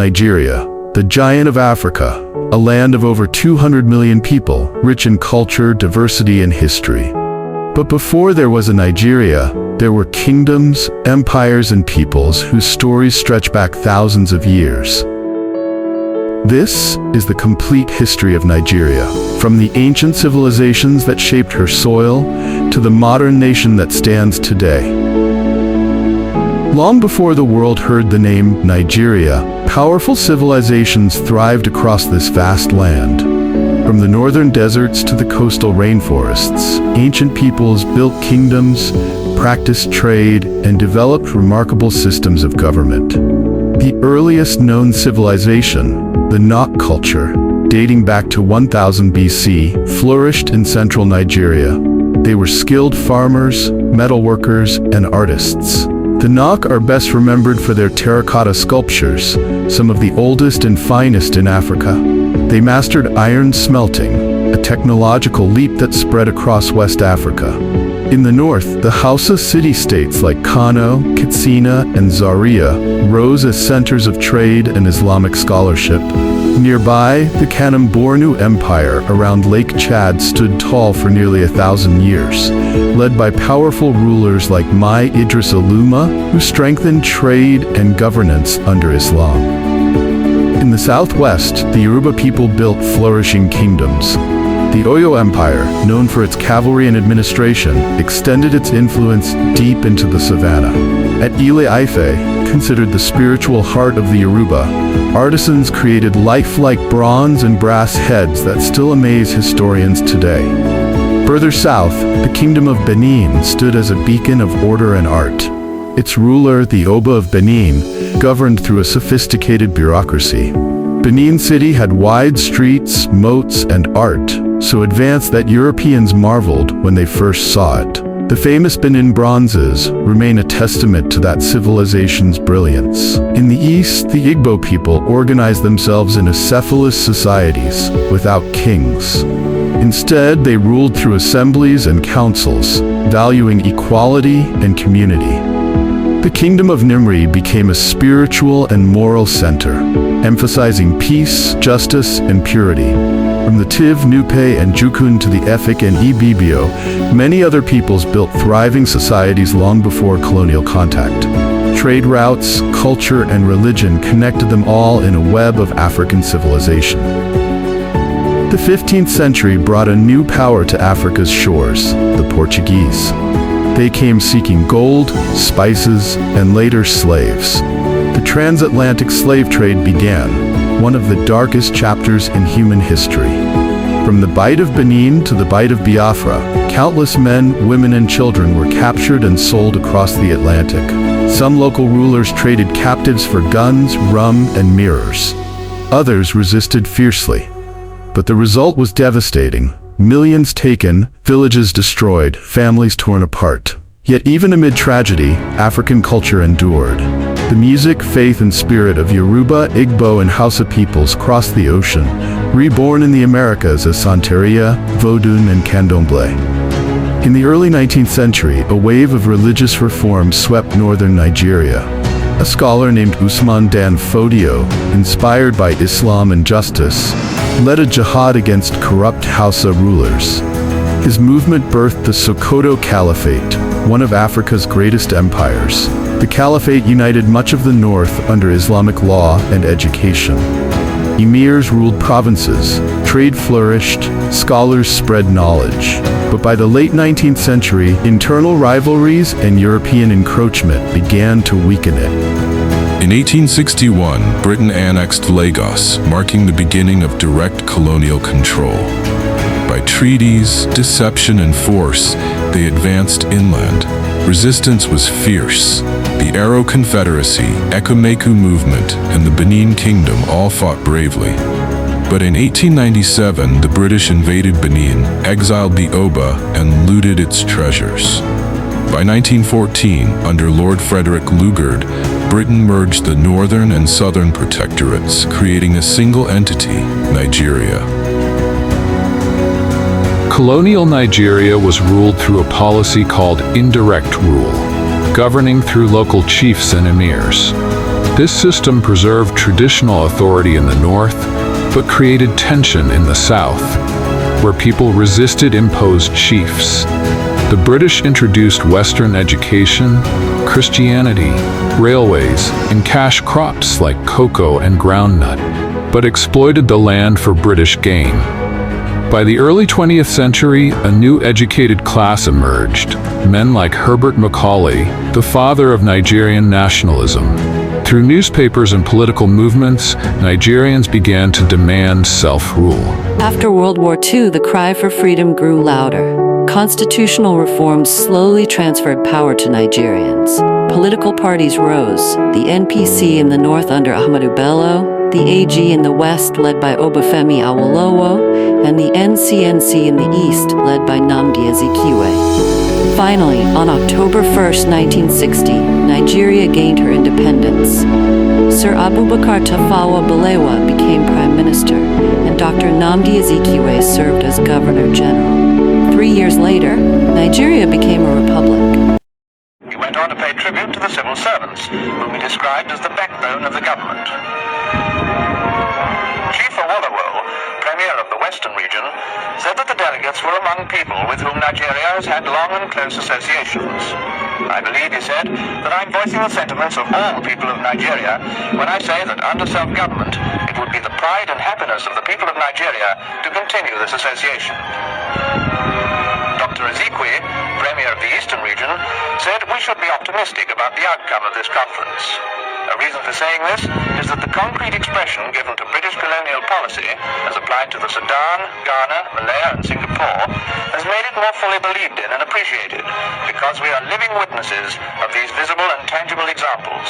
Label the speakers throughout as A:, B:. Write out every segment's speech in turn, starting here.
A: Nigeria, the giant of Africa, a land of over 200 million people, rich in culture, diversity, and history. But before there was a Nigeria, there were kingdoms, empires, and peoples whose stories stretch back thousands of years. This is the complete history of Nigeria, from the ancient civilizations that shaped her soil to the modern nation that stands today. Long before the world heard the name Nigeria, powerful civilizations thrived across this vast land. From the northern deserts to the coastal rainforests, ancient peoples built kingdoms, practiced trade, and developed remarkable systems of government. The earliest known civilization, the Nok culture, dating back to 1000 BC, flourished in central Nigeria. They were skilled farmers, metalworkers, and artists. The Nok are best remembered for their terracotta sculptures, some of the oldest and finest in Africa. They mastered iron smelting, a technological leap that spread across West Africa. In the north, the Hausa city-states like Kano, Katsina, and Zaria rose as centers of trade and Islamic scholarship. Nearby, the Kanem-Bornu Empire around Lake Chad stood tall for nearly 1,000 years, led by powerful rulers like Mai Idris Aluma, who strengthened trade and governance under Islam. In the southwest, the Yoruba people built flourishing kingdoms. The Oyo Empire, known for its cavalry and administration, extended its influence deep into the savannah. At Ile-Ife, considered the spiritual heart of the Yoruba, artisans created lifelike bronze and brass heads that still amaze historians today. Further south, the Kingdom of Benin stood as a beacon of order and art. Its ruler, the Oba of Benin, governed through a sophisticated bureaucracy. Benin City had wide streets, moats, and art, so advanced that Europeans marveled when they first saw it. The famous Benin bronzes remain a testament to that civilization's brilliance. In the east, the Igbo people organized themselves in acephalous societies, without kings. Instead, they ruled through assemblies and councils, valuing equality and community. The Kingdom of Nimri became a spiritual and moral center, emphasizing peace, justice, and purity. From the Tiv, Nupe, and Jukun to the Efik and Ibibio, many other peoples built thriving societies long before colonial contact. Trade routes, culture, and religion connected them all in a web of African civilization. The 15th century brought a new power to Africa's shores, the Portuguese. They came seeking gold, spices, and later slaves. The Transatlantic slave trade began, one of the darkest chapters in human history. From the Bight of Benin to the Bight of Biafra, countless men, women, and children were captured and sold across the Atlantic. Some local rulers traded captives for guns, rum, and mirrors. Others resisted fiercely. But the result was devastating. Millions taken, villages destroyed, families torn apart. Yet even amid tragedy, African culture endured. The music, faith, and spirit of Yoruba, Igbo, and Hausa peoples crossed the ocean, reborn in the Americas as Santeria, Vodun, and Candomblé. In the early 19th century, a wave of religious reform swept northern Nigeria. A scholar named Usman Dan Fodio, inspired by Islam and justice, led a jihad against corrupt Hausa rulers. His movement birthed the Sokoto Caliphate, one of Africa's greatest empires. The Caliphate united much of the north under Islamic law and education. Emirs ruled provinces, trade flourished, scholars spread knowledge. But by the late 19th century, internal rivalries and European encroachment began to weaken it.
B: In 1861, Britain annexed Lagos, marking the beginning of direct colonial control. By treaties, deception, and force, they advanced inland. Resistance was fierce. The Aro Confederacy, Ekumeku Movement, and the Benin Kingdom all fought bravely. But in 1897, the British invaded Benin, exiled the Oba, and looted its treasures. By 1914, under Lord Frederick Lugard, Britain merged the northern and southern protectorates, creating a single entity, Nigeria.
C: Colonial Nigeria was ruled through a policy called indirect rule, governing through local chiefs and emirs. This system preserved traditional authority in the north, but created tension in the south, where people resisted imposed chiefs. The British introduced Western education, Christianity, railways, and cash crops like cocoa and groundnut, but exploited the land for British gain. By the early 20th century, a new educated class emerged, men like Herbert Macaulay, the father of Nigerian nationalism. Through newspapers and political movements, Nigerians began to demand self-rule.
D: After World War II, the cry for freedom grew louder. Constitutional reforms slowly transferred power to Nigerians. Political parties rose, the NPC in the north under Ahmadu Bello, the AG in the west led by Obafemi Awolowo, and the NCNC in the east led by Nnamdi Azikiwe. Finally, on October 1, 1960, Nigeria gained her independence. Sir Abubakar Tafawa Balewa became Prime Minister, and Dr. Nnamdi Azikiwe served as Governor General. 3 years later, Nigeria became a republic.
E: He went on to pay tribute to the civil servants, whom he described as the backbone of the government. Chief Awolowo, Premier of the Western region, said that the delegates were among people with whom Nigeria has had long and close associations. I believe, he said, that I'm voicing the sentiments of all the people of Nigeria when I say that under self-government, it would be the pride and happiness of the people of Nigeria to continue this association. Dr. Azikiwe, Premier of the Eastern region, said we should be optimistic about the outcome of this conference. A reason for saying this is that the concrete expression given to British colonial policy, as applied to the Sudan, Ghana, Malaya, and Singapore, has made it more fully believed in and appreciated, because we are living witnesses of these visible and tangible examples.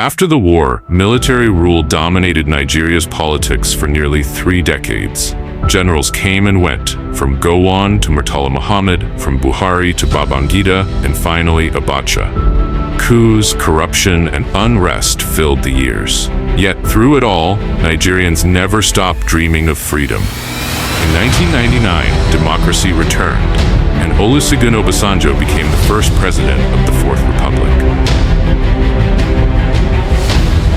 B: After the war, military rule dominated Nigeria's politics for nearly 3 decades. Generals came and went, from Gowon to Murtala Muhammad, from Buhari to Babangida, and finally Abacha. Coups, corruption, and unrest filled the years. Yet through it all, Nigerians never stopped dreaming of freedom. In 1999, democracy returned, and Olusegun Obasanjo became the first president of the Fourth Republic.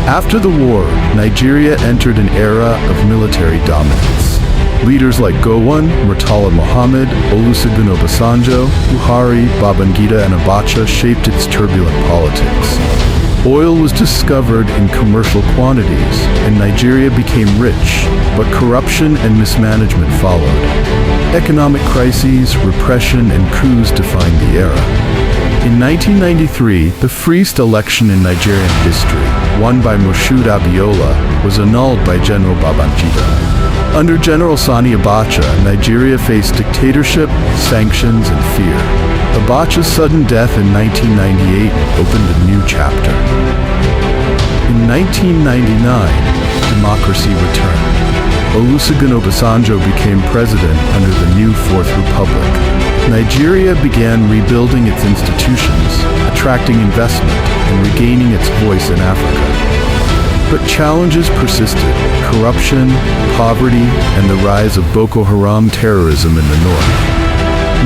A: After the war, Nigeria entered an era of military dominance. Leaders like Gowon, Murtala Muhammad, Olusegun Obasanjo, Buhari, Babangida, and Abacha shaped its turbulent politics. Oil was discovered in commercial quantities, and Nigeria became rich, but corruption and mismanagement followed. Economic crises, repression, and coups defined the era. In 1993, the freest election in Nigerian history, won by Moshood Abiola, was annulled by General Babangida. Under General Sani Abacha, Nigeria faced dictatorship, sanctions, and fear. Abacha's sudden death in 1998 opened a new chapter. In 1999, democracy returned. Olusegun Obasanjo became president under the new Fourth Republic. Nigeria began rebuilding its institutions, attracting investment, and regaining its voice in Africa. But challenges persisted: corruption, poverty, and the rise of Boko Haram terrorism in the north.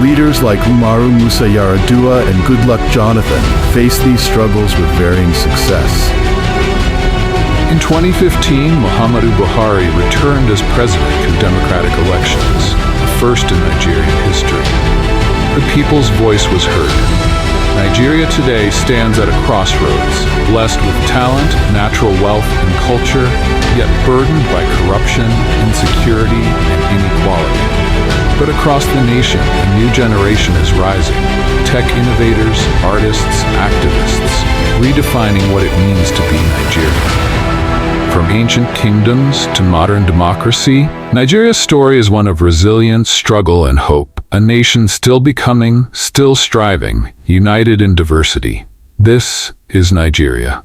A: Leaders like Umaru Musa Yar'Adua and Goodluck Jonathan faced these struggles with varying success.
C: In 2015, Muhammadu Buhari returned as president through democratic elections, the first in Nigerian history. The people's voice was heard. Nigeria today stands at a crossroads, blessed with talent, natural wealth, and culture, yet burdened by corruption, insecurity, and inequality. But across the nation, a new generation is rising. Tech innovators, artists, activists, redefining what it means to be Nigerian. From ancient kingdoms to modern democracy, Nigeria's story is one of resilience, struggle, and hope. A nation still becoming, still striving, united in diversity. This is Nigeria.